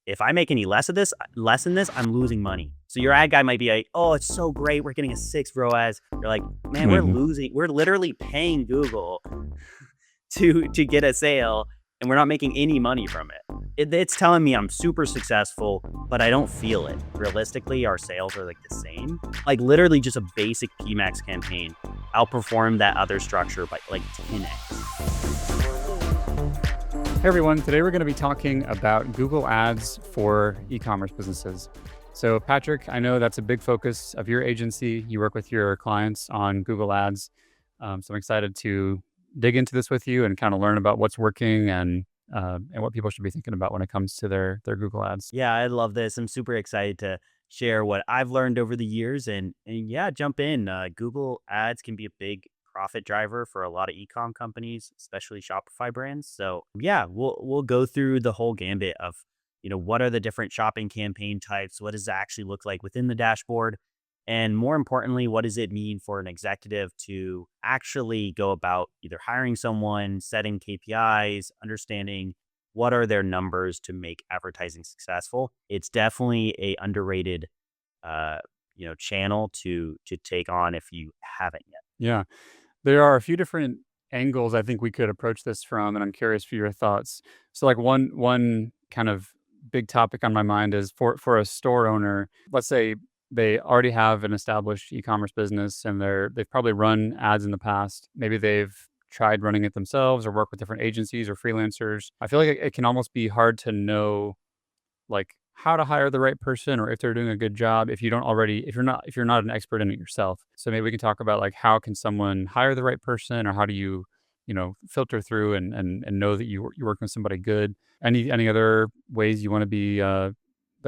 if I make any less in this, I'm losing money. So your ad guy might be like, oh, it's so great. We're getting a 6 ROAS. You're like, man, we're Mhm. losing. We're literally paying Google to get a sale and we're not making any money from it. It's telling me I'm super successful, but I don't feel it. Realistically, our sales are like the same. Like literally just a basic PMax campaign outperformed that other structure by like 10x. Hey everyone, today we're going to be talking about Google Ads for e-commerce businesses. So Patrick, I know that's a big focus of your agency. You work with your clients on Google Ads. So I'm excited to dig into this with you and kind of learn about what's working and what people should be thinking about when it comes to their Google Ads. Yeah, I love this. I'm super excited to share what I've learned over the years and yeah, jump in. Google Ads can be a big profit driver for a lot of e-com companies, especially Shopify brands. So yeah, we'll go through the whole gambit of, what are the different shopping campaign types? What does it actually look like within the dashboard? And more importantly, what does it mean for an executive to actually go about either hiring someone, setting KPIs, understanding what are their numbers to make advertising successful? It's definitely a underrated, channel to take on if you haven't yet. Yeah, there are a few different angles I think we could approach this from, and I'm curious for your thoughts. So, like one kind of big topic on my mind is for a store owner. Let's say they already have an established e-commerce business, and they've probably run ads in the past. Maybe they've tried running it themselves or work with different agencies or freelancers. I feel like it can almost be hard to know like how to hire the right person or if they're doing a good job if you're not an expert in it yourself. So maybe we can talk about like how can someone hire the right person or how do you filter through and know that you're working with somebody good. Any other ways you want to be that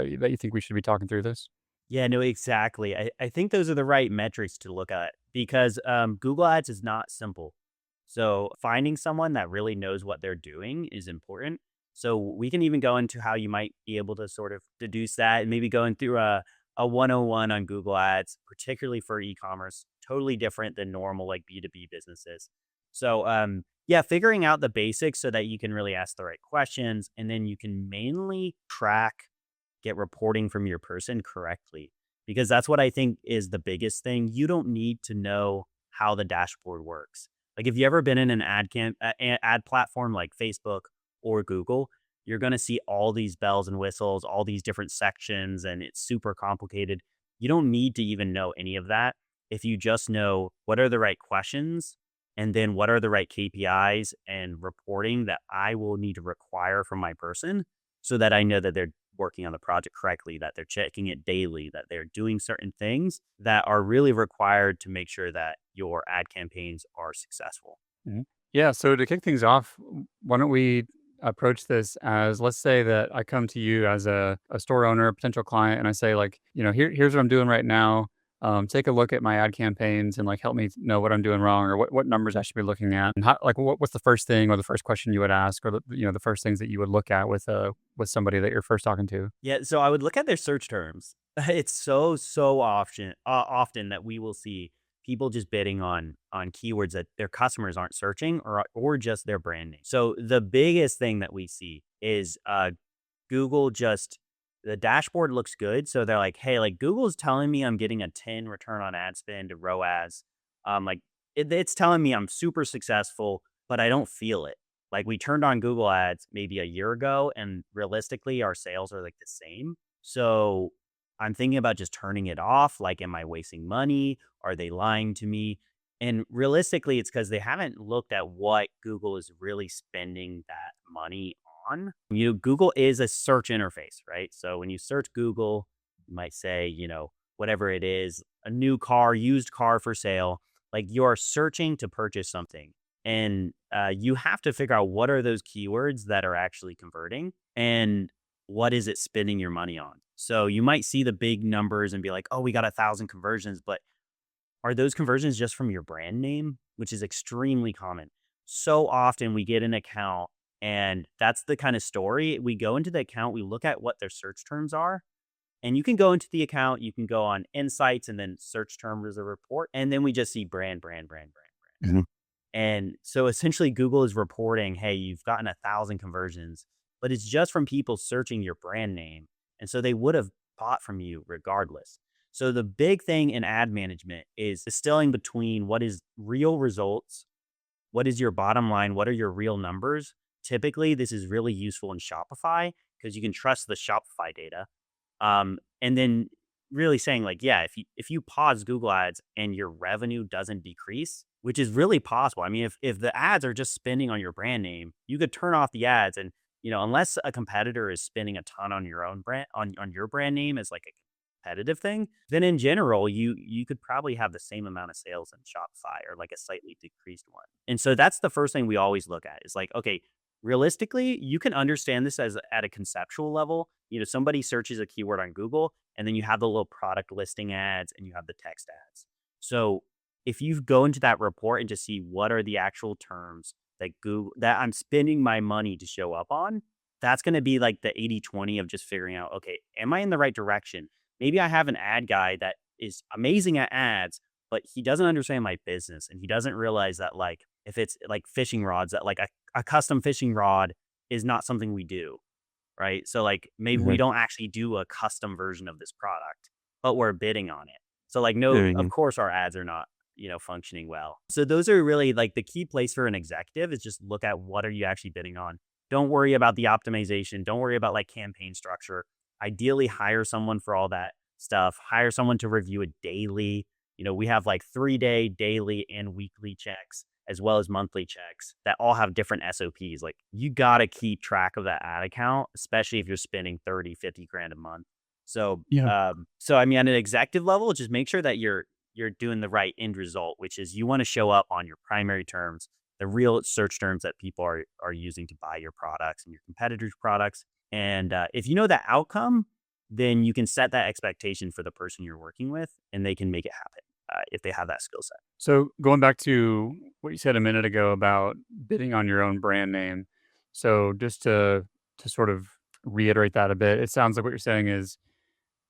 you think we should be talking through this? Yeah, no, exactly. I think those are the right metrics to look at because Google Ads is not simple. So finding someone that really knows what they're doing is important. So we can even go into how you might be able to sort of deduce that and maybe going through a 101 on Google Ads, particularly for e-commerce, totally different than normal like B2B businesses. So yeah, figuring out the basics so that you can really ask the right questions and then you can mainly track get reporting from your person correctly because that's what I think is the biggest thing. You don't need to know how the dashboard works. Like if you ever been in an ad platform like Facebook or Google, you're going to see all these bells and whistles, all these different sections and it's super complicated. You don't need to even know any of that if you just know what are the right questions and then what are the right KPIs and reporting that I will need to require from my person so that I know that they're working on the project correctly, that they're checking it daily, that they're doing certain things that are really required to make sure that your ad campaigns are successful. Mhm. Yeah. So to kick things off, why don't we approach this as, let's say that I come to you as a store owner, a potential client, and I say like, here's what I'm doing right now. Take a look at my ad campaigns and like help me know what I'm doing wrong or what numbers I should be looking at. And how, like, what's the first thing or the first question you would ask or the first things that you would look at with somebody that you're first talking to? Yeah, so I would look at their search terms. It's so often that we will see people just bidding on keywords that their customers aren't searching or just their brand name. So the biggest thing that we see is Google just the dashboard looks good. So they're like, hey, like Google's telling me I'm getting a 10 return on ad spend to ROAS. Like it's telling me I'm super successful, but I don't feel it. Like we turned on Google Ads maybe a year ago, and realistically, our sales are like the same. So I'm thinking about just turning it off. Like, am I wasting money? Are they lying to me? And realistically, it's because they haven't looked at what Google is really spending that money on. Google is a search interface, right? So when you search Google, you might say, whatever it is, a new car, used car for sale, like you're searching to purchase something. And you have to figure out what are those keywords that are actually converting and what is it spending your money on. So you might see the big numbers and be like, oh, we got 1,000 conversions, but are those conversions just from your brand name, which is extremely common? So often we get an account and that's the kind of story. We go into the account, we look at what their search terms are, and you can go into the account, you can go on insights and then search term as a report. And then we just see brand, brand, brand, brand, brand. Mhm. And so essentially Google is reporting, hey, you've gotten 1,000 conversions. but it's just from people searching your brand name. And so they would have bought from you regardless. So the big thing in ad management is distilling between what is real results, what is your bottom line, what are your real numbers. Typically, this is really useful in Shopify because you can trust the Shopify data. And then really saying like, yeah, if you pause Google ads and your revenue doesn't decrease, which is really possible. I mean, if the ads are just spending on your brand name, you could turn off the ads and unless a competitor is spending a ton on your own brand on your brand name as like a competitive thing, then in general, you could probably have the same amount of sales in Shopify or like a slightly decreased one. And so that's the first thing we always look at is like, okay, realistically, you can understand this as at a conceptual level. Somebody searches a keyword on Google and then you have the little product listing ads and you have the text ads. So if you go into that report and just see what are the actual terms that I'm spending my money to show up on, that's going to be like the 80/20 of just figuring out, okay, am I in the right direction? Maybe I have an ad guy that is amazing at ads, but he doesn't understand my business and he doesn't realize that like if it's like fishing rods, that like a custom fishing rod is not something we do, right? So like maybe we Mhm. don't actually do a custom version of this product, but we're bidding on it. So like no, of Mhm. course our ads are not, functioning well. So those are really like the key place for an executive is just look at what are you actually bidding on. Don't worry about the optimization. Don't worry about like campaign structure. Ideally hire someone for all that stuff. Hire someone to review it daily. We have like 3-day, daily, and weekly checks as well as monthly checks that all have different SOPs. Like you got to keep track of that ad account, especially if you're spending 30, 50 grand a month. So, Yeah. I mean, at an executive level, just make sure that you're doing the right end result, which is you want to show up on your primary terms, the real search terms that people are using to buy your products and your competitors' products. And if you know that outcome, then you can set that expectation for the person you're working with, and they can make it happen if they have that skill set. So going back to what you said a minute ago about bidding on your own brand name. So just to sort of reiterate that a bit, it sounds like what you're saying is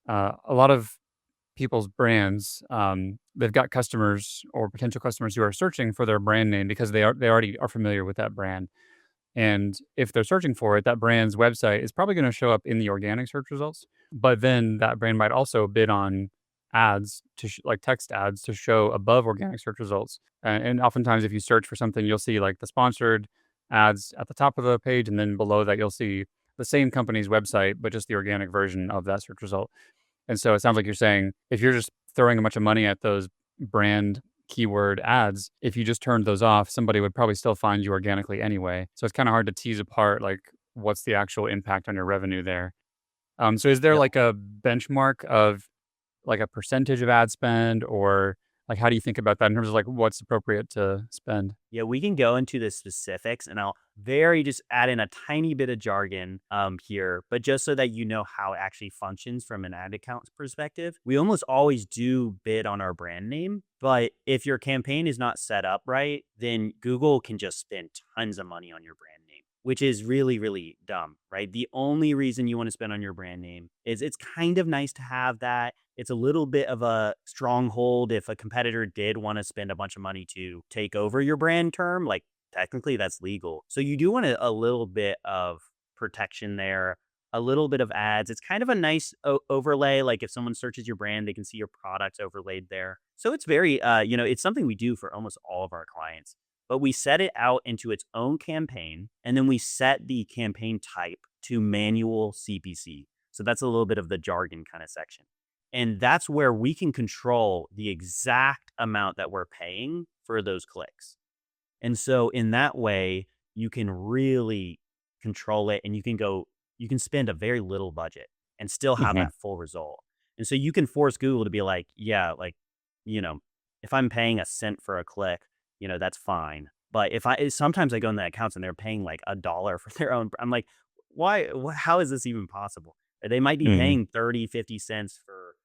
a lot of people's brands, they've got customers or potential customers who are searching for their brand name because they already are familiar with that brand. And if they're searching for it, that brand's website is probably going to show up in the organic search results. But then that brand might also bid on ads like text ads to show above organic search results. And oftentimes, if you search for something, you'll see like the sponsored ads at the top of the page, and then below that, you'll see the same company's website, but just the organic version of that search result. And so it sounds like you're saying if you're just throwing a bunch of money at those brand keyword ads, if you just turned those off, somebody would probably still find you organically anyway. So it's kind of hard to tease apart like what's the actual impact on your revenue there. So is there Yep. like a benchmark of like a percentage of ad spend or like how do you think about that in terms of like what's appropriate to spend? Yeah, we can go into the specifics and I'll very just add in a tiny bit of jargon here, but just so that you know how it actually functions from an ad account perspective. We almost always do bid on our brand name, but if your campaign is not set up right, then Google can just spend tons of money on your brand name, which is really, really dumb, right? The only reason you want to spend on your brand name is it's kind of nice to have that. It's a little bit of a stronghold if a competitor did want to spend a bunch of money to take over your brand term, like technically that's legal. So you do want a little bit of protection there, a little bit of ads. It's kind of a nice overlay. Like if someone searches your brand, they can see your products overlaid there. So it's very, it's something we do for almost all of our clients. But we set it out into its own campaign, and then we set the campaign type to manual CPC. So that's a little bit of the jargon kind of section. And that's where we can control the exact amount that we're paying for those clicks. And so in that way, you can really control it and you can spend a very little budget and still have Mhm. that full result. And so you can force Google to be like, yeah, like, you know, if I'm paying a cent for a click, that's fine. But sometimes I go in the accounts and they're paying like $1 for their own. I'm like, why? How is this even possible? Or they might be Mhm. paying 30, 50 cents for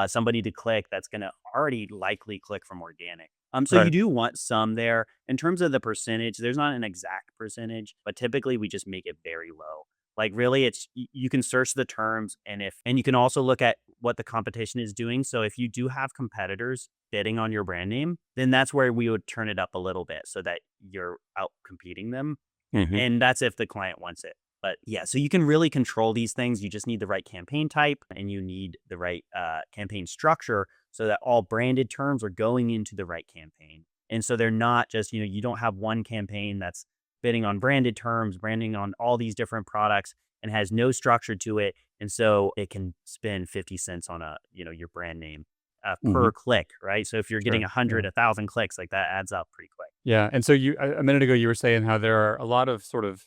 somebody to click that's going to already likely click from organic. So you Right. do want some there. In terms of the percentage, there's not an exact percentage, but typically we just make it very low. Like really you can search the terms and you can also look at what the competition is doing. So if you do have competitors bidding on your brand name, then that's where we would turn it up a little bit so that you're out competing them. Mhm. And that's if the client wants it. But yeah, so you can really control these things. You just need the right campaign type and you need the right campaign structure so that all branded terms are going into the right campaign. And so they're not just, you don't have one campaign that's bidding on branded terms, branding on all these different products and has no structure to it. And so it can spend 50 cents on your brand name Hmm. per click, right? So if you're getting Sure. a hundred, Yeah. 1,000 clicks, like that adds up pretty quick. Yeah, and so a minute ago, you were saying how there are a lot of sort of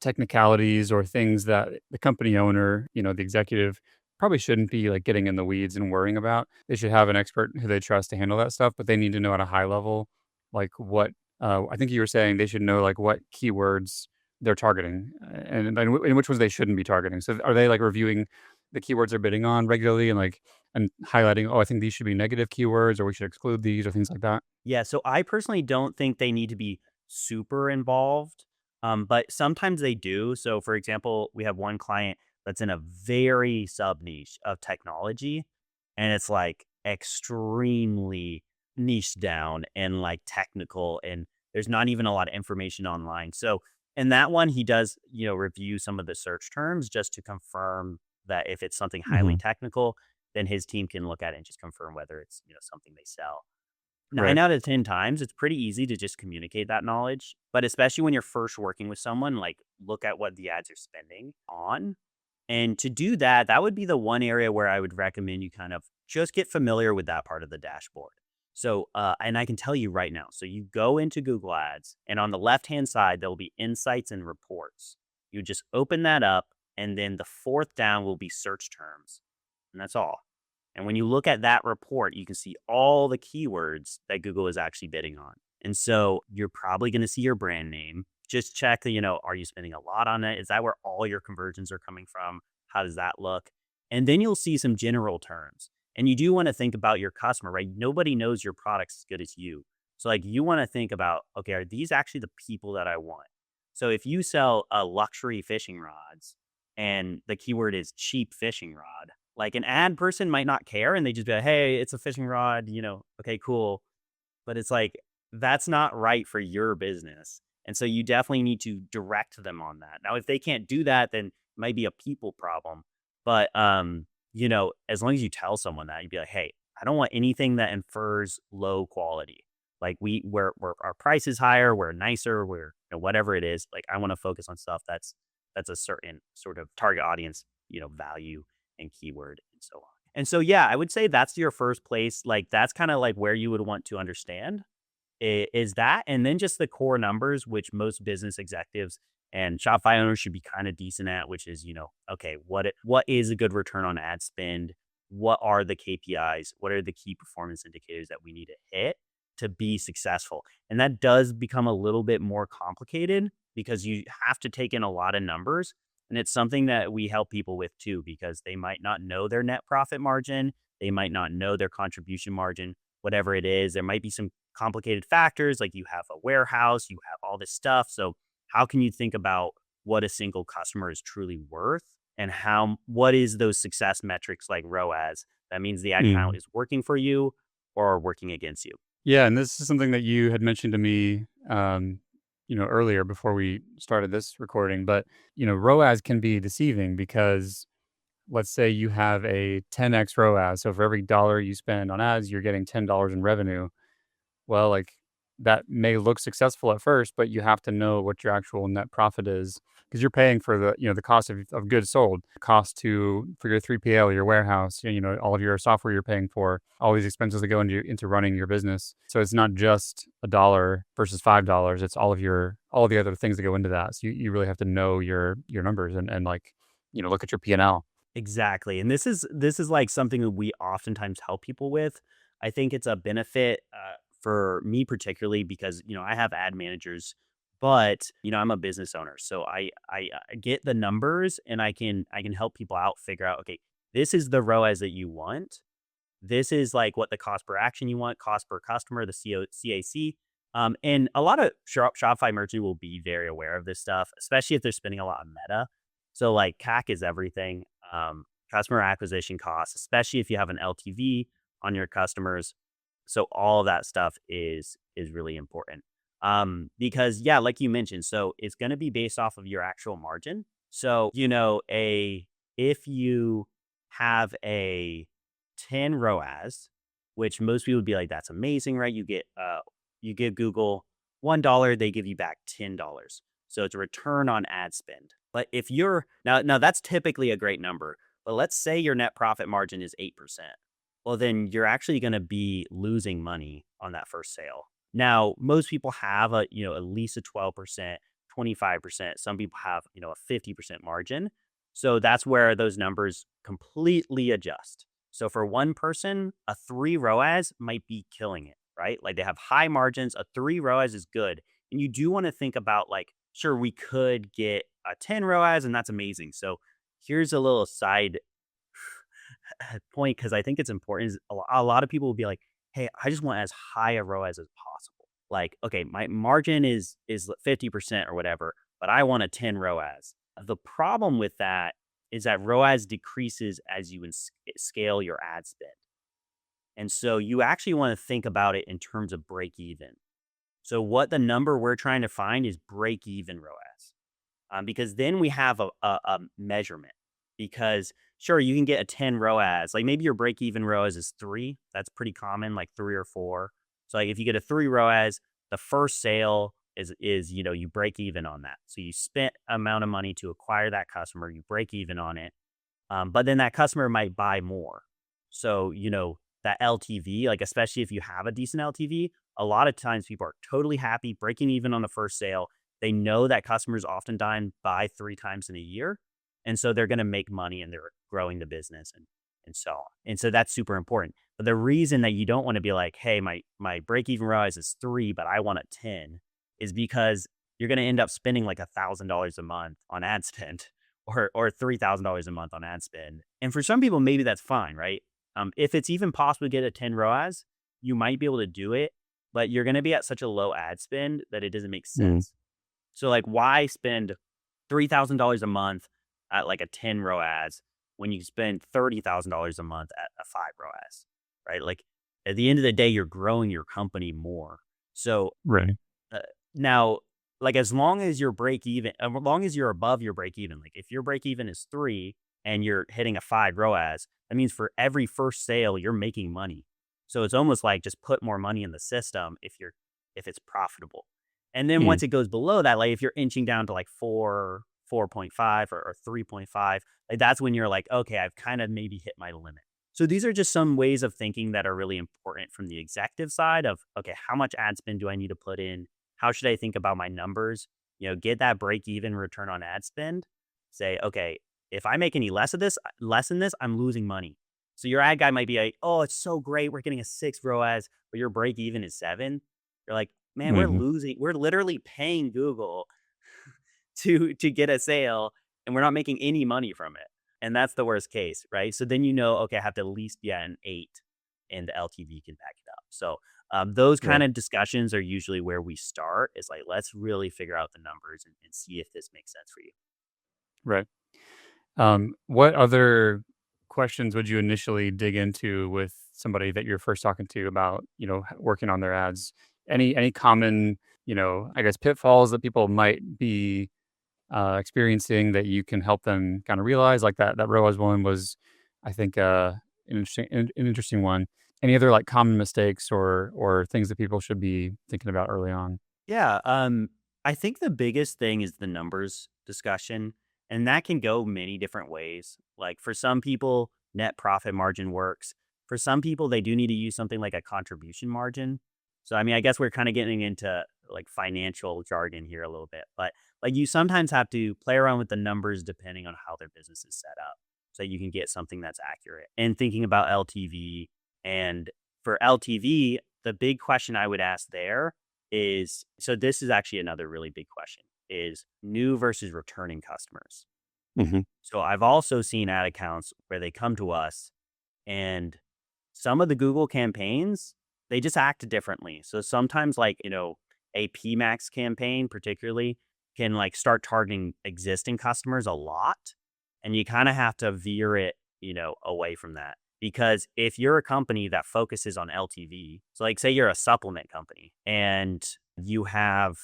technicalities or things that the company owner, the executive probably shouldn't be, like, getting in the weeds and worrying about. They should have an expert who they trust to handle that stuff, but they need to know at a high level, like, I think you were saying they should know, like, what keywords they're targeting, and which ones they shouldn't be targeting. So are they, like, reviewing the keywords they're bidding on regularly and highlighting, "Oh, I think these should be negative keywords," or, "We should exclude these," or things like that? Yeah, so I personally don't think they need to be super involved, but sometimes they do. So, for example, we have one client that's in a very sub niche of technology, and it's like extremely niche down and like technical, and there's not even a lot of information online. So, in that one, he does, review some of the search terms just to confirm that if it's something highly Mhm. technical, then his team can look at it and just confirm whether it's, something they sell. 9 Right. out of 10 times, it's pretty easy to just communicate that knowledge, but especially when you're first working with someone, like, look at what the ads are spending on, and to do that, that would be the one area where I would recommend you kind of just get familiar with that part of the dashboard. So, and I can tell you right now, so you go into Google Ads, and on the left-hand side, there will be insights and reports. You just open that up, and then the 4th down will be search terms, and that's all. And when you look at that report, you can see all the keywords that Google is actually bidding on. And so you're probably going to see your brand name. Just check, are you spending a lot on it? Is that where all your conversions are coming from? How does that look? And then you'll see some general terms. And you do want to think about your customer, right? Nobody knows your products as good as you. So, like, you want to think about, okay, are these actually the people that I want? So, if you sell luxury fishing rods and the keyword is cheap fishing rod, like, an ad person might not care, and they just be like, "Hey, it's a fishing rod, okay, cool." But it's like, that's not right for your business, and so you definitely need to direct them on that. Now, if they can't do that, then it might be a people problem, but, as long as you tell someone that, you'd be like, "Hey, I don't want anything that infers low quality. Like, we're our price is higher, we're nicer, we're, whatever it is, like, I wanna focus on stuff that's a certain sort of target audience, value and keyword and so on." And so, yeah, I would say that's your first place. Like, that's kind of like where you would want to understand is that, and then just the core numbers, which most business executives and Shopify owners should be kind of decent at, which is, okay, what is a good return on ad spend? What are the KPIs? What are the key performance indicators that we need to hit to be successful? And that does become a little bit more complicated because you have to take in a lot of numbers. And it's something that we help people with too, because they might not know their net profit margin. They might not know their contribution margin, whatever it is. There might be some complicated factors, like you have a warehouse, you have all this stuff. So, how can you think about what a single customer is truly worth and what is those success metrics like ROAS? That means the ad count Mm. is working for you or working against you. Yeah, and this is something that you had mentioned to me, earlier before we started this recording. But ROAS can be deceiving because let's say you have a 10x ROAS. So for every dollar you spend on ads, you're getting $10 in revenue. Well, like, that may look successful at first, but you have to know what your actual net profit is because you're paying for the cost of goods sold, cost for your 3PL, your warehouse, all of your software you're paying for, all these expenses that go into running your business. So it's not just a dollar versus $5. It's all the other things that go into that. So you really have to know your numbers and like, look at your P&L. Exactly. And this is like something that we oftentimes help people with. I think it's a benefit for me particularly because I have ad managers, but I'm a business owner, so I get the numbers and I can help people out figure out, okay, this is the ROAS that you want. This is like what the cost per action you want, cost per customer, the CAC. And a lot of Shopify merchants will be very aware of this stuff, especially if they're spending a lot of meta. So, like, CAC is everything. Customer acquisition costs, especially if you have an LTV on your customers. So all of that stuff is really important. Because, yeah, like you mentioned, so it's going to be based off of your actual margin. So, if you have a 10 ROAS, which most people would be like, that's amazing, right? You give Google $1, they give you back $10. So it's a return on ad spend. But if you're now that's typically a great number, but let's say your net profit margin is 8%. Well, then you're actually going to be losing money on that first sale. Now, most people have at least a 12%, 25%. Some people have, a 50% margin. So that's where those numbers completely adjust. So for one person, a 3 ROAS might be killing it, right? Like they have high margins, a 3 ROAS is good. And you do want to think about like, sure, we could get a 10 ROAS and that's amazing. So here's a little side point because I think it's important. Is a lot of people will be like, hey, I just want as high a ROAS as possible. Like, okay, my margin is 50% or whatever, but I want a 10 ROAS. The problem with that is that ROAS decreases as you scale your ad spend. And so you actually want to think about it in terms of break even. So what the number we're trying to find is break even ROAS, because then we have a measurement. Because sure, you can get a 10 ROAS, like maybe your break even ROAS is 3. That's pretty common, like 3 or 4. So like if you get a 3 ROAS, the first sale is you break even on that. So you spent amount of money to acquire that customer, you break even on it. But then that customer might buy more. So, that LTV, like especially if you have a decent LTV, a lot of times people are totally happy breaking even on the first sale. They know that customers often buy 3 times in a year. And so they're going to make money and they're growing the business and so on. And so that's super important. But the reason that you don't want to be like, hey, my break even rise is 3, but I want a 10 is because you're going to end up spending like $1,000 a month on ad spend or $3,000 a month on ad spend. And for some people, maybe that's fine, right? If it's even possible to get a 10 ROAS, you might be able to do it, but you're going to be at such a low ad spend that it doesn't make Mm. sense. So like why spend $3,000 a month at like a 10 ROAS when you spend $30,000 a month at a 5 ROAS, right? Like at the end of the day, you're growing your company more. So Right. uh, now, like as long as you're break even, as long as you're above your break even, like if your break even is 3 and you're hitting a 5 ROAS, that means for every first sale you're making money. So it's almost like just put more money in the system if it's profitable. And then Mm. once it goes below that, like if you're inching down to like 4.5 or 3.5, like that's when you're like, okay, I've kind of maybe hit my limit. So these are just some ways of thinking that are really important from the executive side of, okay, how much ad spend do I need to put in? How should I think about my numbers? Get that break even return on ad spend. Say, okay, if I make any less than this, I'm losing money. So your ad guy might be like, oh, it's so great. We're getting a 6 ROAS, but your break even is 7. You're like, man, we're Mhm. losing. We're literally paying Google to get a sale and we're not making any money from it. And that's the worst case, right? So then okay, I have to at least be at an 8 and the LTV can back it up. So those kind Right. of discussions are usually where we start. Is like, let's really figure out the numbers and see if this makes sense for you. Right. What other questions would you initially dig into with somebody that you're first talking to about, working on their ads? Any common, I guess pitfalls that people might be experiencing that you can help them kind of realize? Like that ROAS one was, I think, an interesting one. Any other like common mistakes or things that people should be thinking about early on? Yeah, I think the biggest thing is the numbers discussion, and that can go many different ways. Like for some people, net profit margin works. For some people, they do need to use something like a contribution margin. So, I mean, I guess we're kind of getting into like financial jargon here a little bit, but like you sometimes have to play around with the numbers depending on how their business is set up so you can get something that's accurate. And thinking about LTV, and for LTV, the big question I would ask there is, so this is actually another really big question, is new versus returning customers. Mhm. So I've also seen ad accounts where they come to us and some of the Google campaigns, they just act differently. So sometimes like, a PMax campaign particularly can like start targeting existing customers a lot. And you kind of have to veer it, away from that. Because if you're a company that focuses on LTV, so like say you're a supplement company and you have,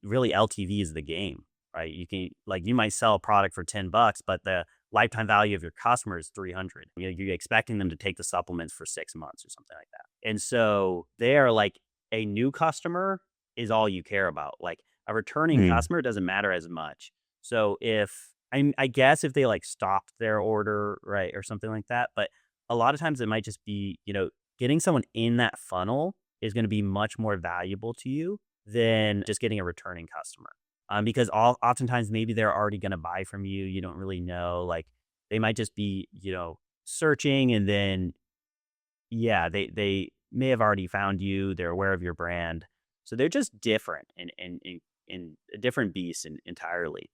really LTV is the game. right? You might sell a product for $10, but the lifetime value of your customer is 300. You're expecting them to take the supplements for 6 months or something like that. And so they're like a new customer is all you care about. Like a returning Mm. customer doesn't matter as much. So I guess if they like stopped their order, right, or something like that, but a lot of times it might just be, getting someone in that funnel is going to be much more valuable to you than just getting a returning customer. Because oftentimes maybe they're already going to buy from you. You don't really know. Like they might just be, searching, and then yeah, they may have already found you. They're aware of your brand, so they're just different and a different beast entirely.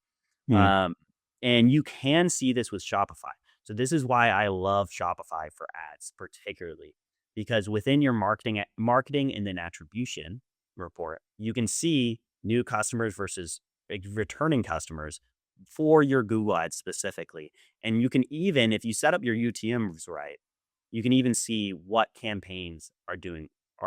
Mm. Um, and you can see this with Shopify. So this is why I love Shopify for ads, particularly because within your marketing and then attribution report, you can see new customers versus returning customers for your Google ads specifically. And you can even, if you set up your UTMs right, you can even see what campaigns are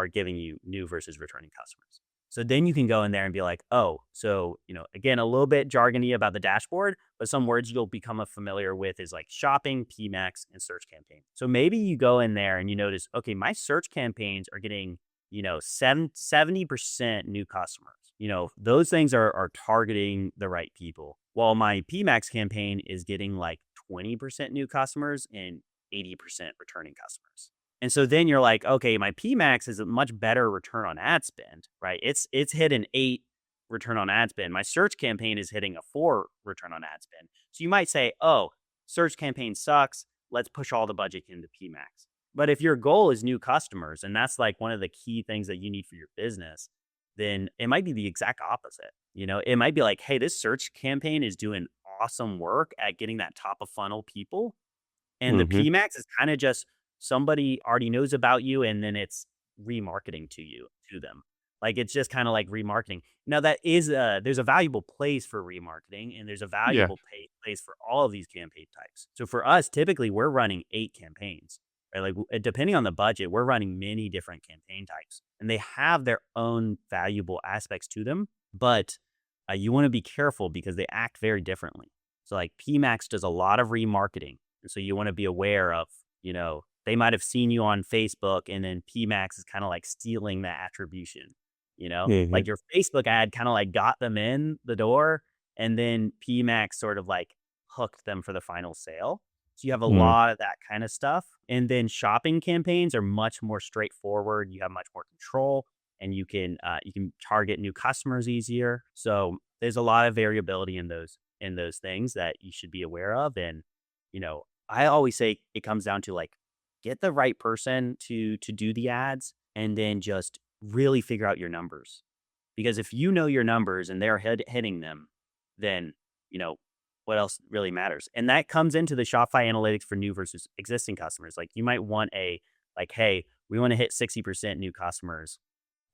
giving you new versus returning customers. So then you can go in there and be like, oh, so, again, a little bit jargony about the dashboard, but some words you'll become familiar with is like shopping, PMax, and search campaign. So maybe you go in there and you notice, okay, my search campaigns are getting, 70% new customers. Those things are targeting the right people. While my PMax campaign is getting like 20% new customers and 80% returning customers. And so then you're like, okay, my PMax is a much better return on ad spend, right? It's hit an 8 return on ad spend. My search campaign is hitting a 4 return on ad spend. So you might say, oh, search campaign sucks. Let's push all the budget into PMax. But if your goal is new customers, and that's like one of the key things that you need for your business, then it might be the exact opposite. It might be like, hey, this search campaign is doing awesome work at getting that top of funnel people, and the Mhm. PMax is kinda just somebody already knows about you, and then it's remarketing to them. Like, it's just kinda like remarketing. Now that is there's a valuable place for remarketing, and there's a Yeah. valuable place for all of these campaign types. So for us, typically, we're running 8 campaigns, right? Like, depending on the budget, we're running many different campaign types, and they have their own valuable aspects to them, but, you wanna be careful because they act very differently. So, like, PMax does a lot of remarketing. And so you want to be aware of, they might have seen you on Facebook, and then PMax is kind of like stealing that attribution. Mhm. Like your Facebook ad kind of like got them in the door, and then PMax sort of like hooked them for the final sale. So you have a Mm. lot of that kind of stuff. And then shopping campaigns are much more straightforward. You have much more control, and you can target new customers easier. So there's a lot of variability in those things that you should be aware of. And I always say it comes down to like get the right person to do the ads, and then just really figure out your numbers. Because if you know your numbers and they're hitting them, then you know what else really matters. And that comes into the Shopify analytics for new versus existing customers. Like you might want hey, we want to hit 60% new customers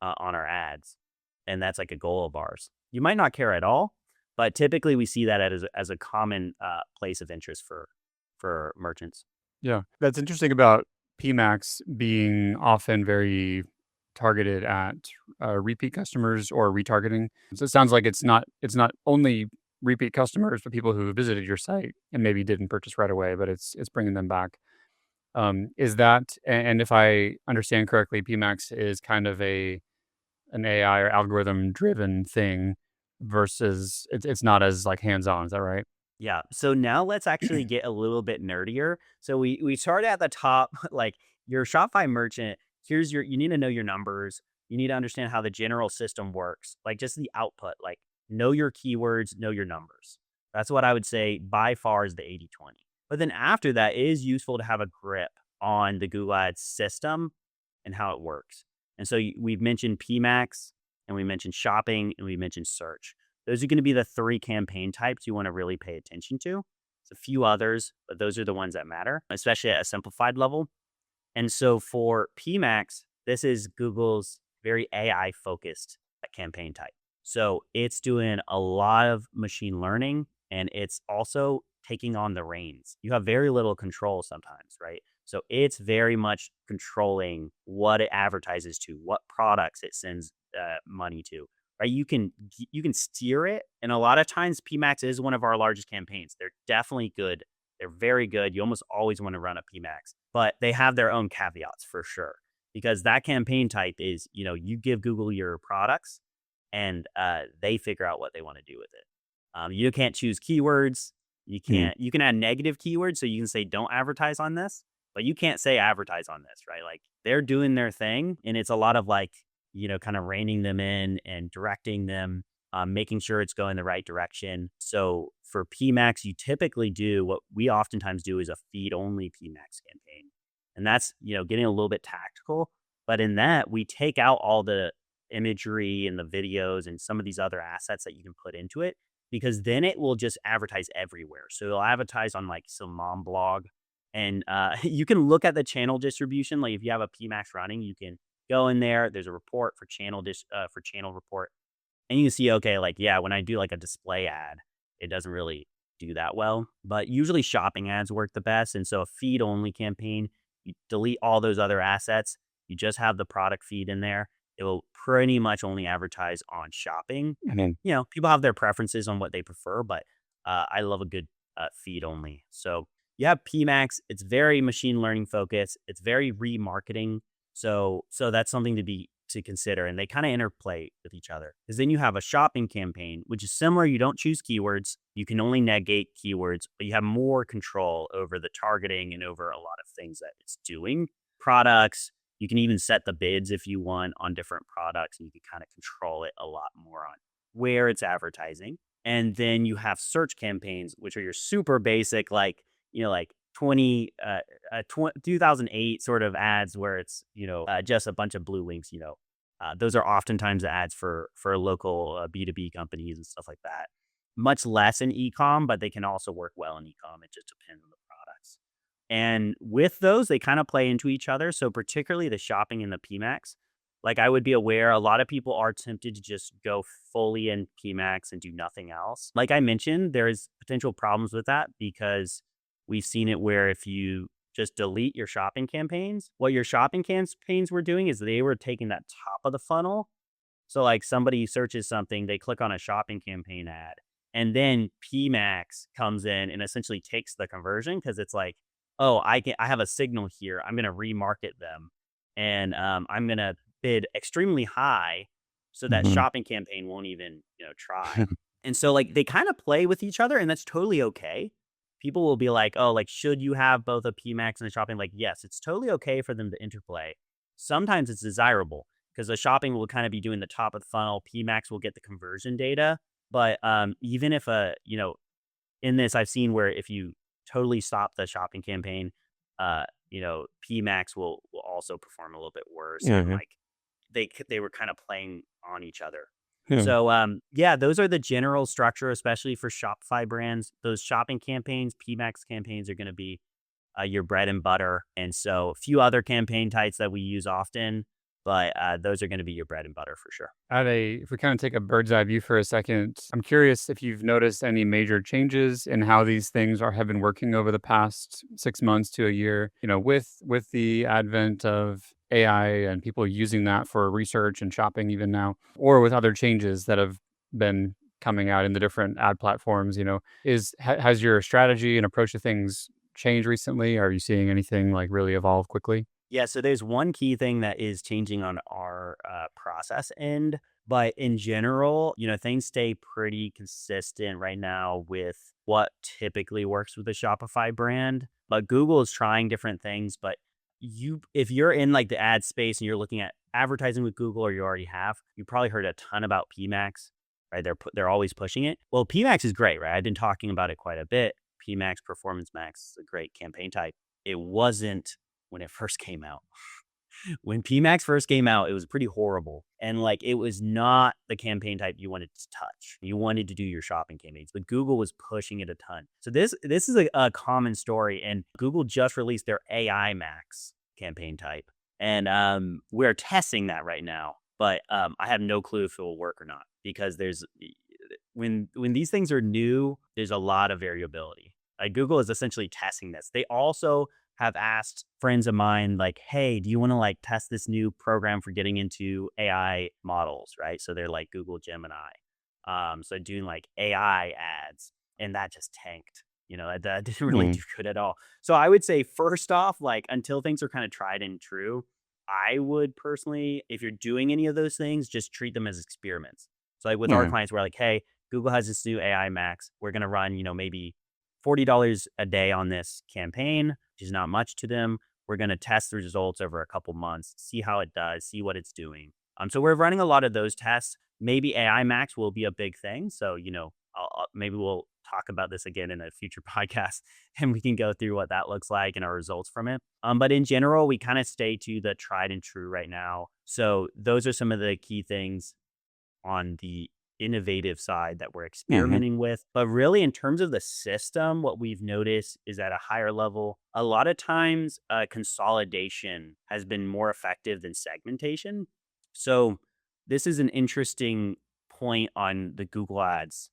on our ads, and that's like a goal of ours. You might not care at all, but typically we see that as a common place of interest for merchants. Yeah. That's interesting about PMax being often very targeted at, repeat customers or retargeting. So it sounds like it's not only repeat customers, but people who visited your site and maybe didn't purchase right away, but it's bringing them back. Is that and if I understand correctly, PMax is kind of an AI or algorithm-driven thing versus it's not as, like, hands-on, is that right? Yeah. So now let's actually get a little bit nerdier. So we started at the top, like your Shopify merchant. You need to know your numbers. You need to understand how the general system works, like just the output, like know your keywords, know your numbers. That's what I would say by far is the 80/20. But then after that, it is useful to have a grip on the Google Ads system and how it works. And so we've mentioned PMax, and we mentioned shopping, and we mentioned search. Those are going to be the 3 campaign types you want to really pay attention to. There's a few others, but those are the ones that matter, especially at a simplified level. And so for PMax, this is Google's very AI focused campaign type. So it's doing a lot of machine learning, and it's also taking on the reins. You have very little control sometimes, right? So it's very much controlling what it advertises to, what products it sends money to, right? You can steer it, and a lot of times PMax is one of our largest campaigns. They're definitely good. They're very good. You almost always want to run a PMax, but they have their own caveats for sure because that campaign type is, you give Google your products and they figure out what they want to do with it. You can't choose keywords. Mhm. You can add negative keywords. So you can say, don't advertise on this, but you can't say advertise on this, right? Like they're doing their thing. And it's a lot of like, kind of reining them in and directing them, making sure it's going the right direction. So for PMax, you typically do what we oftentimes do is a feed only PMax campaign. And that's, getting a little bit tactical. But in that, we take out all the imagery and the videos and some of these other assets that you can put into it because then it will just advertise everywhere. So it'll advertise on like some mom blog and you can look at the channel distribution. Like if you have a PMax running, you can go in there. There's a report for for channel report, and you can see okay, like yeah, when I do like a display ad, it doesn't really do that well. But usually shopping ads work the best, and so a feed only campaign, you delete all those other assets. You just have the product feed in there. It will pretty much only advertise on shopping. Mhm. People have their preferences on what they prefer, but I love a good feed only. So you have PMax. It's very machine learning focused. It's very remarketing. So that's something to consider, and they kind of interplay with each other. Because then you have a shopping campaign, which is similar. You don't choose keywords. You can only negate keywords, but you have more control over the targeting and over a lot of things that it's doing. Products, you can even set the bids if you want on different products, and you can kind of control it a lot more on where it's advertising. And then you have search campaigns, which are your super basic, like, like 2008 sort of ads where it's, just a bunch of blue links. Those are oftentimes the ads for local B2B companies and stuff like that. Much less in e-com, but they can also work well in e-com. It just depends on the products. And with those, they kind of play into each other. So particularly the shopping and the PMax, like I would be aware a lot of people are tempted to just go fully in PMax and do nothing else. Like I mentioned, there's potential problems with that because we've seen it where if you just delete your shopping campaigns, what your shopping campaigns were doing is they were taking that top of the funnel. So like somebody searches something, they click on a shopping campaign ad, and then PMax comes in and essentially takes the conversion because it's like, oh, I have a signal here. I'm gonna remarket them, and I'm gonna bid extremely high so that Mhm. shopping campaign won't even try. And so like they kind of play with each other, and that's totally okay. People will be like, oh, like should you have both a PMax and a shopping? Like yes, it's totally okay for them to interplay. Sometimes it's desirable because the shopping will kind of be doing the top of the funnel. PMax will get the conversion data. But even if in this, I've seen where if you totally stop the shopping campaign, PMax will also perform a little bit worse, Yeah, and yeah. like they were kind of playing on each other. Yeah. So yeah, those are the general structure, especially for Shopify brands. Those shopping campaigns, PMax campaigns are going to be your bread and butter. And so a few other campaign types that we use often, but those are going to be your bread and butter for sure. If we kind of take a bird's eye view for a second, I'm curious if you've noticed any major changes in how these things have been working over the past 6 months to a year, with the advent of AI and people using that for research and shopping even now, or with other changes that have been coming out in the different ad platforms, has your strategy and approach to things changed recently? Are you seeing anything like really evolve quickly? Yeah, so there's one key thing that is changing on our process end, but in general, things stay pretty consistent right now with what typically works with a Shopify brand. But Google is trying different things. But if you're in like the ad space and you're looking at advertising with Google, or you already have, you probably heard a ton about PMax, right? They're always pushing it. Well, PMax is great, right? I've been talking about it quite a bit. PMax Performance Max is a great campaign type. It wasn't when it first came out. When PMax first came out, it was pretty horrible. And like it was not the campaign type you wanted to touch. You wanted to do your shopping campaigns, but Google was pushing it a ton. So this is a common story. And Google just released their AI Max campaign type. And we're testing that right now. But I have no clue if it will work or not because when these things are new, there's a lot of variability. Like Google is essentially testing this. They also have asked friends of mine, like, hey, do you want to like test this new program for getting into AI models, right? So they're like Google Gemini. So doing like AI ads, and that just tanked. That didn't really Mm. do good at all. So I would say first off, like until things are kind of tried and true, I would personally, if you're doing any of those things, just treat them as experiments. So like with our Yeah. clients, we're like, hey, Google has this new AI Max. We're gonna run, maybe $40 a day on this campaign, which is not much to them. We're gonna test the results over a couple months, see how it does, see what it's doing. So we're running a lot of those tests. Maybe AI Max will be a big thing. So maybe we'll talk about this again in a future podcast, and we can go through what that looks like and our results from it. But in general, we kind of stay to the tried and true right now. So those are some of the key things on the innovative side that we're Mhm. experimenting with. But really, in terms of the system, what we've noticed is at a higher level, a lot of times consolidation has been more effective than segmentation. So, this is an interesting point on the Google Ads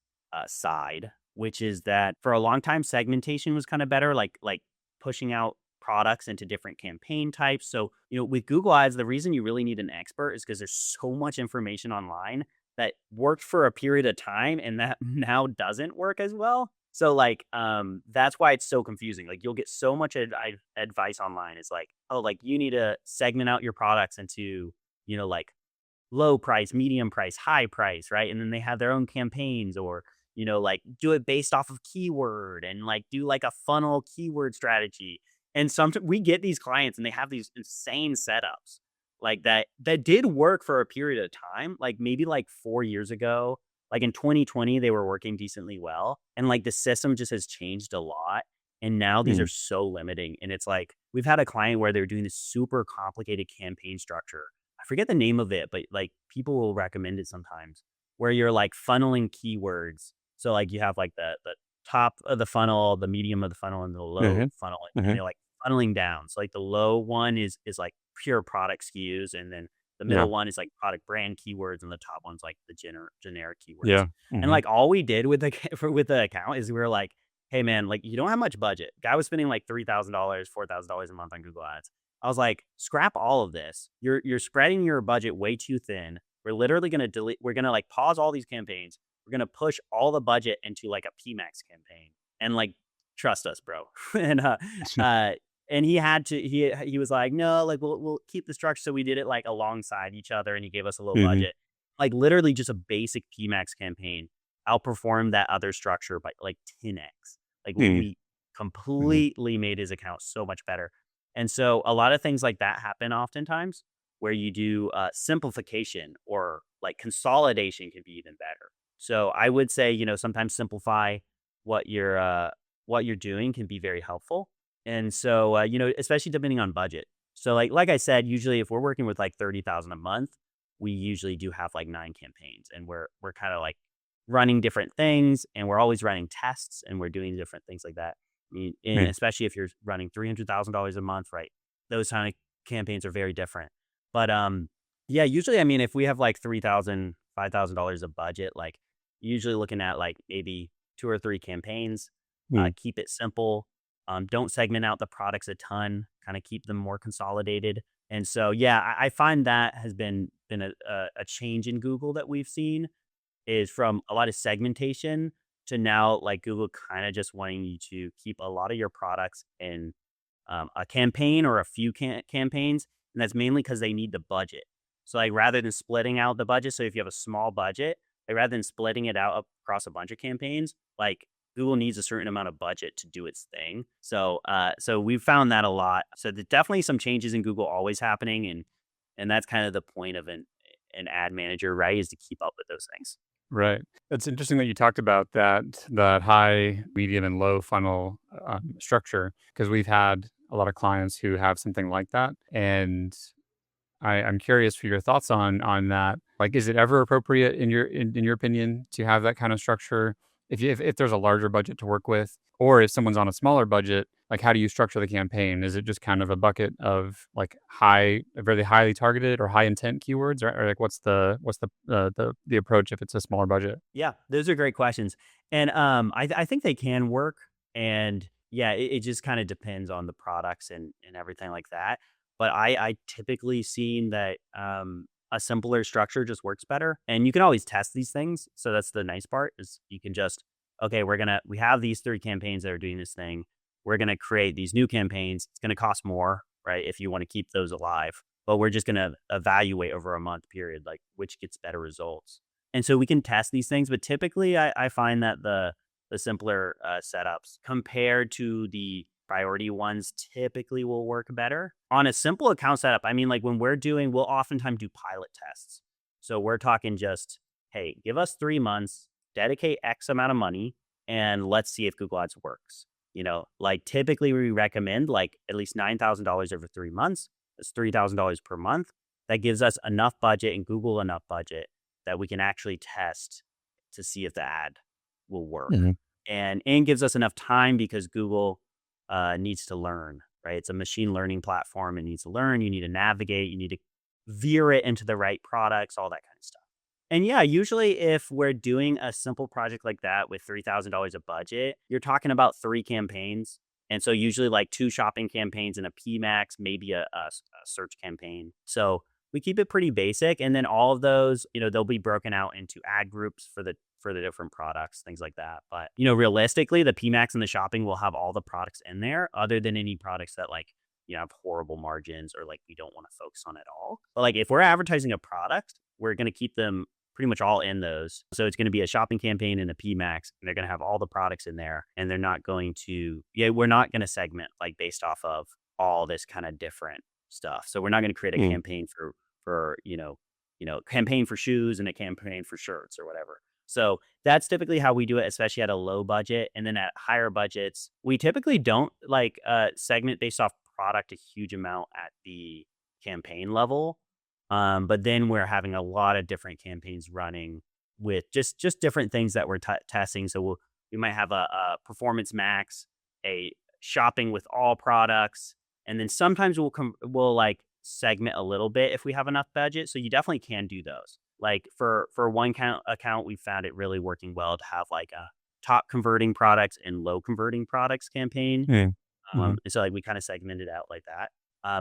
side, which is that for a long time, segmentation was kind of better, like pushing out products into different campaign types. So, with Google Ads, the reason you really need an expert is because there's so much information online that worked for a period of time and that now doesn't work as well. So like that's why it's so confusing. Like you'll get so much advice online. It's like, oh, like you need to segment out your products into, like low price, medium price, high price, right? And then they have their own campaigns or, like do it based off of keyword and like do like a funnel keyword strategy. And sometimes we get these clients and they have these insane setups like that did work for a period of time, like maybe like 4 years ago. Like in 2020, they were working decently well. And like the system just has changed a lot. And now these are Mm. so limiting. And it's like we've had a client where they're doing this super complicated campaign structure. I forget the name of it, but like people will recommend it sometimes where you're like funneling keywords. So like you have like the top of the funnel, the medium of the funnel, and the low Mhm. funnel, and Mhm. they're like funneling down. So like the low one is like pure product SKUs, and then the Yeah. middle one is like product brand keywords, and the top one's like the generic keywords. Yeah. And Mhm. like all we did with the with the account is we were like, hey man, like you don't have much budget. Guy was spending like $3,000, $4,000 a month on Google Ads. I was like, scrap all of this. You're spreading your budget way too thin. We're literally gonna delete. We're gonna like pause all these campaigns. We're gonna push all the budget into like a PMax campaign, and like trust us, bro. and uh, and he had to. He was like, no, like we'll keep the structure. So we did it like alongside each other, and he gave us a low Mhm. budget. Like literally just a basic PMax campaign outperformed that other structure by like 10x. Like Mm. we Mhm. completely made his account so much better. And so a lot of things like that happen oftentimes where you do simplification or like consolidation can be even better. So I would say, sometimes simplify what you're doing can be very helpful. And so, especially depending on budget. So like I said, usually if we're working with like 30,000 a month, we usually do have like 9 campaigns and we're kind of like running different things and we're always running tests and we're doing different things like that. I mean, and Mm. especially if you're running $300,000 a month, right? Those kind of campaigns are very different. But yeah, usually, I mean, if we have like 3,000, $5,000 of budget, like usually looking at like maybe 2 or 3 campaigns. Mm. Keep it simple. Don't segment out the products a ton. Kind of keep them more consolidated. And so, yeah, I find that has been a change in Google that we've seen is from a lot of segmentation to now like Google kind of just wanting you to keep a lot of your products in a campaign or a few campaigns, and that's mainly because they need the budget. So like rather than splitting out the budget, so if you have a small budget, like rather than splitting it out across a bunch of campaigns, like Google needs a certain amount of budget to do its thing. So we've found that a lot. So there's definitely some changes in Google always happening, and that's kind of the point of an ad manager, right? Is to keep up with those things. Right. It's interesting that you talked about that high, medium, and low funnel structure because we've had a lot of clients who have something like that, and I'm curious for your thoughts on that. Like, is it ever appropriate in your opinion to have that kind of structure if there's a larger budget to work with, or if someone's on a smaller budget? Like, how do you structure the campaign? Is it just kind of a bucket of like very highly targeted or high intent keywords, or like what's the approach if it's a smaller budget? Yeah, those are great questions. And I think they can work. And, Yeah, it just kind of depends on the products and everything like that. But I typically seen that a simpler structure just works better. And you can always test these things. So that's the nice part is you can just, okay, we have these three campaigns that are doing this thing. We're gonna create these new campaigns. It's gonna cost more, right? If you want to keep those alive. But we're just gonna evaluate over a month period, like which gets better results. And so we can test these things, but typically I find that the simpler setups compared to the priority ones typically will work better. On a simple account setup, I mean, like when we'll oftentimes do pilot tests. So we're talking just, hey, give us 3 months, dedicate X amount of money, and let's see if Google Ads works. Like typically we recommend like at least $9,000 over 3 months. That's $3,000 per month. That gives us enough budget and Google enough budget that we can actually test to see if the ad will work. Mhm. And gives us enough time because Google needs to learn, right? It's a machine learning platform. It needs to learn. You need to navigate. You need to veer it into the right products, all that kind of stuff. And yeah, usually if we're doing a simple project like that with $3,000 of budget, you're talking about three campaigns. And so usually like two shopping campaigns and a PMax, maybe a search campaign. So we keep it pretty basic. And then all of those, they'll be broken out into ad groups for the different products, things like that. But, realistically, the PMax and the shopping will have all the products in there other than any products that like, have horrible margins or like we don't want to focus on at all. But like if we're advertising a product, we're going to keep them pretty much all in those. So it's going to be a shopping campaign and a PMax, and they're going to have all the products in there. And they're not going to, we're not going to segment like based off of all this kind of different stuff. So we're not going to create a Mm. campaign for campaign for shoes and a campaign for shirts or whatever. So that's typically how we do it, especially at a low budget. And then at higher budgets, we typically don't like segment based off product a huge amount at the campaign level. But then we're having a lot of different campaigns running with just different things that we're testing. So we might have a performance max, a shopping with all products, and then sometimes we'll like segment a little bit if we have enough budget. So you definitely can do those. Like for one account, we found it really working well to have like a top converting products and low converting products campaign. Yeah. Mhm. And so like we kind of segmented out like that.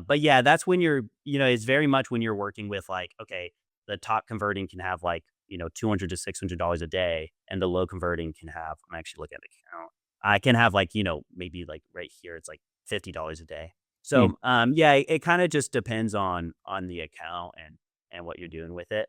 But yeah, that's when it's very much when you're working with like, okay, the top converting can have like, $200 to $600 a day, and the low converting can have, I'm actually looking at the account. I can have like, maybe like right here, it's like $50 a day. Mm. So, yeah, it kind of just depends on the account and what you're doing with it.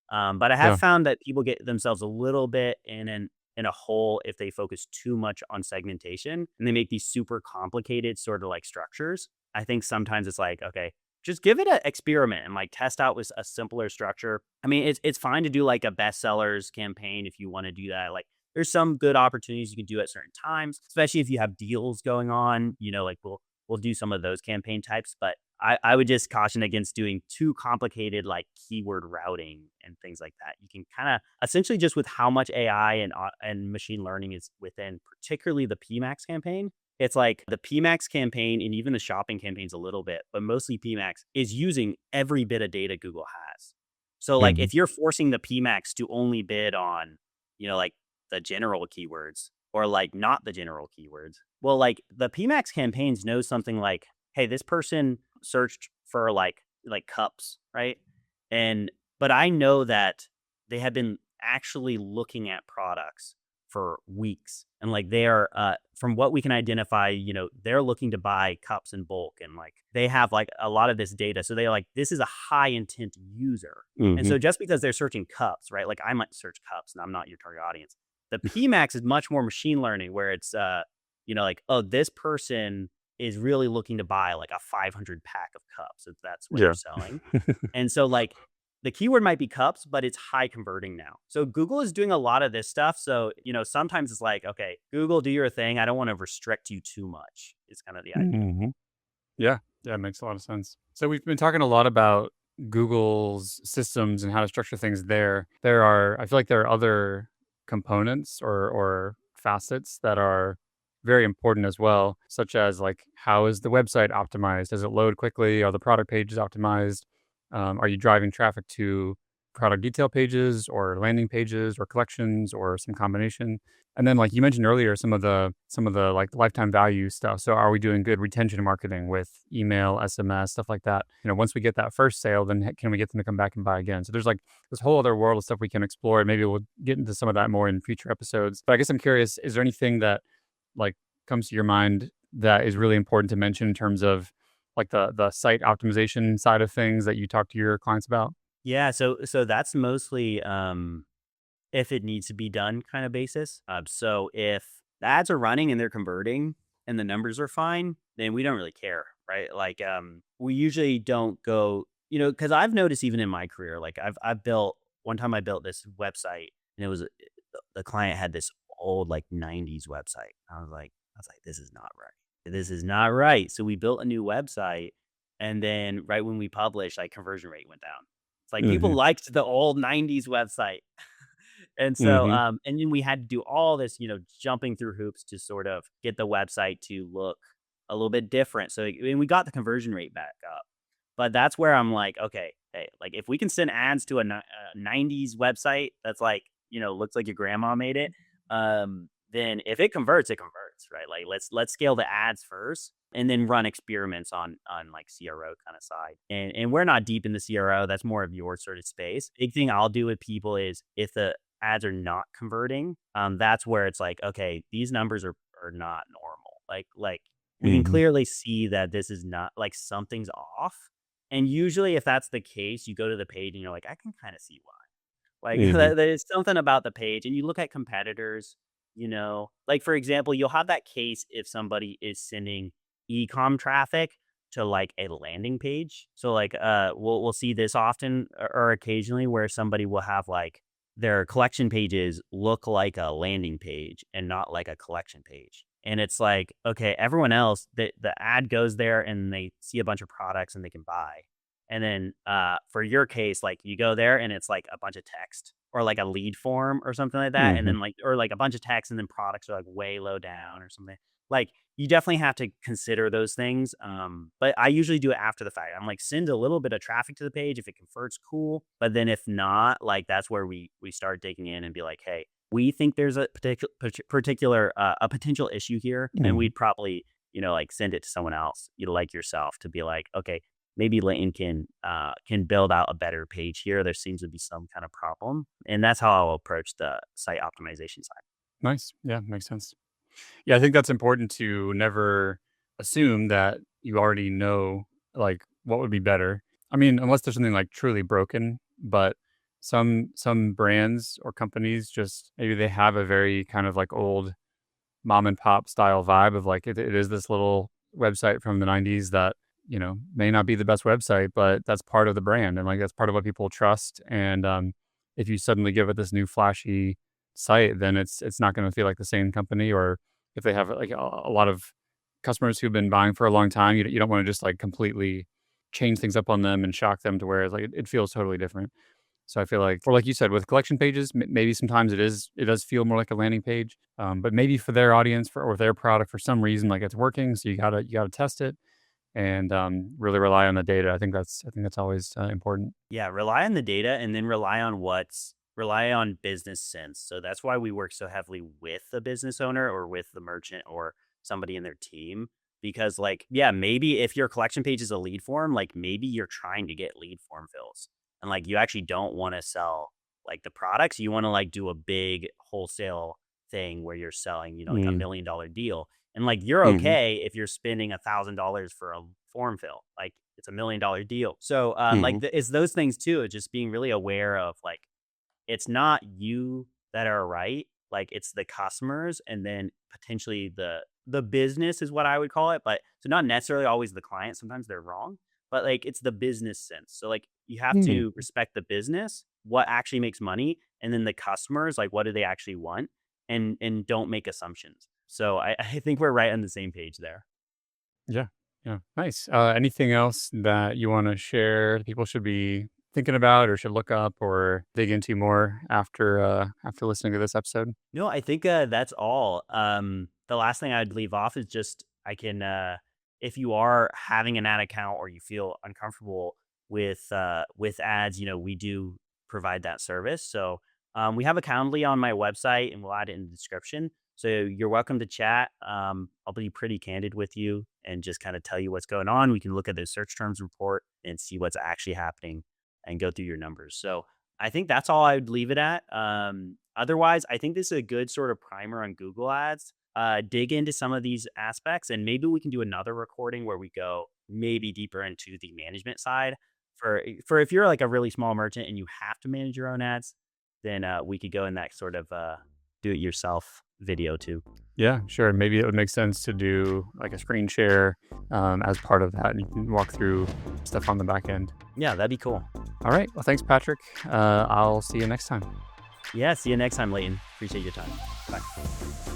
But I have Yeah. found that people get themselves a little bit in a hole if they focus too much on segmentation and they make these super complicated sort of like structures. I think sometimes it's like, okay, just give it an experiment and like test out with a simpler structure. I mean, it's fine to do like a bestsellers campaign if you want to do that. Like there's some good opportunities you can do at certain times, especially if you have deals going on, like we'll do some of those campaign types, but I would just caution against doing too complicated like keyword routing and things like that. You can kind of essentially just with how much AI and machine learning is within, particularly the PMax campaign. It's like the PMax campaign and even the shopping campaigns a little bit, but mostly PMax is using every bit of data Google has. So like Mhm. if you're forcing the PMax to only bid on, like the general keywords or like not the general keywords, well, like the PMax campaigns know something like, hey, this person searched for like cups, right? And but I know that they have been actually looking at products for weeks. And like they are from what we can identify, they're looking to buy cups in bulk and like they have like a lot of this data. So they're like, this is a high intent user. And Mhm. so just because they're searching cups, right? Like I might search cups and I'm not your target audience. The PMax is much more machine learning where it's like, oh, this person is really looking to buy like a 500 pack of cups if that's what you're Yeah. selling. And so like the keyword might be cups, but it's high converting now. So Google is doing a lot of this stuff. So, sometimes it's like, okay, Google, do your thing. I don't want to restrict you too much. It's kind of the idea. Mhm. Yeah. Yeah, it makes a lot of sense. So we've been talking a lot about Google's systems and how to structure things there. I feel like there are other components or facets that are very important as well, such as like how is the website optimized? Does it load quickly? Are the product pages optimized? Are you driving traffic to product detail pages or landing pages or collections or some combination? And then, like you mentioned earlier, some of the like lifetime value stuff. So are we doing good retention marketing with email, SMS, stuff like that? Once we get that first sale, then can we get them to come back and buy again? So there's like this whole other world of stuff we can explore. And maybe we'll get into some of that more in future episodes. But I guess I'm curious, is there anything that like comes to your mind that is really important to mention in terms of like the site optimization side of things that you talk to your clients about? Yeah, so that's mostly if it needs to be done kind of basis. So if the ads are running and they're converting and the numbers are fine, then we don't really care, right? Like we usually don't go, because I've noticed even in my career, like I've built one time I built this website and it was the client had this old like 90s website. I was like, this is not right. This is not right. So we built a new website and then right when we published, like conversion rate went down. It's like people Mhm. liked the old 90s website. And so, Mhm. and then we had to do all this, jumping through hoops to sort of get the website to look a little bit different. So, and we got the conversion rate back up. But that's where I'm like, okay, hey, like if we can send ads to a 90s website that's like, looks like your grandma made it, then if it converts, right? Like let's scale the ads first and then run experiments on like CRO kind of side. And we're not deep in the CRO. That's more of your sort of space. Big thing I'll do with people is if the ads are not converting, that's where it's like, okay, these numbers are not normal. Like we can Mhm. clearly see that this is not like something's off. And usually if that's the case, you go to the page and you're like, I can kind of see why. Like Mhm. there's something about the page and you look at competitors, like for example, you'll have that case if somebody is sending e-com traffic to like a landing page. So like we'll see this often or occasionally where somebody will have like their collection pages look like a landing page and not like a collection page. And it's like, okay, everyone else, the ad goes there and they see a bunch of products and they can buy. And then for your case, like you go there and it's like a bunch of text or like a lead form or something like that. And Mhm. then like, or like a bunch of text and then products are like way low down or something. Like you definitely have to consider those things. But I usually do it after the fact. I'm like, send a little bit of traffic to the page. If it converts, cool. But then if not, like that's where we start digging in and be like, hey, we think there's a particular a potential issue here. And Mhm. we'd probably, like send it to someone else, like yourself to be like, okay, maybe Leighton can build out a better page here. There seems to be some kind of problem, and that's how I'll approach the site optimization side. Nice. Yeah, makes sense. Yeah, I think that's important to never assume that you already know, like, what would be better. I mean, unless there's something, like, truly broken, but some brands or companies just maybe they have a very kind of, like, old mom and pop style vibe of, like, it is this little website from the '90s that, may not be the best website, but that's part of the brand, and, like, that's part of what people trust, and, if you suddenly give it this new flashy site, then it's not gonna feel like the same company, or if they have, like, a lot of customers who've been buying for a long time, you don't wanna just, like, completely change things up on them and shock them to where it's like it feels totally different. So I feel like, or like you said, with collection pages, maybe sometimes it does feel more like a landing page, but maybe for their audience or their product for some reason, like it's working, so you gotta test it and really rely on the data. I think that's always important. Yeah, rely on the data and then rely on business sense. So that's why we work so heavily with the business owner or with the merchant or somebody in their team. Because like, yeah, maybe if your collection page is a lead form, like maybe you're trying to get lead form fills. And like you actually don't want to sell like the products. You want to like do a big wholesale thing where you're selling, like Mm, $1 million deal. And like you're mhm, okay if you're spending $1,000 for a form fill. Like it's $1 million deal. So, like mhm, it's those things too. It's just being really aware of like it's not you that are right. Like it's the customers, and then potentially the business is what I would call it. But so not necessarily always the client. Sometimes they're wrong, but like it's the business sense. So like you have mm. to respect the business, what actually makes money, and then the customers, like what do they actually want, and don't make assumptions. So I think we're right on the same page there. Yeah, yeah, nice. Anything else that you wanna share that people should be thinking about or should look up or dig into more after listening to this episode? No, I think that's all. The last thing I'd leave off is just I can, if you are having an ad account or you feel uncomfortable with ads, we do. provide that service. So we have a Calendly on my website, and we'll add it in the description. So you're welcome to chat. I'll be pretty candid with you and just kind of tell you what's going on. We can look at the search terms report and see what's actually happening and go through your numbers. So I think that's all I would leave it at. Otherwise, I think this is a good sort of primer on Google Ads. Dig into some of these aspects, and maybe we can do another recording where we go maybe deeper into the management side. For if you're like a really small merchant and you have to manage your own ads, then we could go in that sort of do it yourself video too. Yeah, sure. Maybe it would make sense to do like a screen share as part of that, and you can walk through stuff on the back end. Yeah, that'd be cool. All right. Well, thanks, Patrick. I'll see you next time. Yeah, see you next time, Leighton. Appreciate your time. Bye.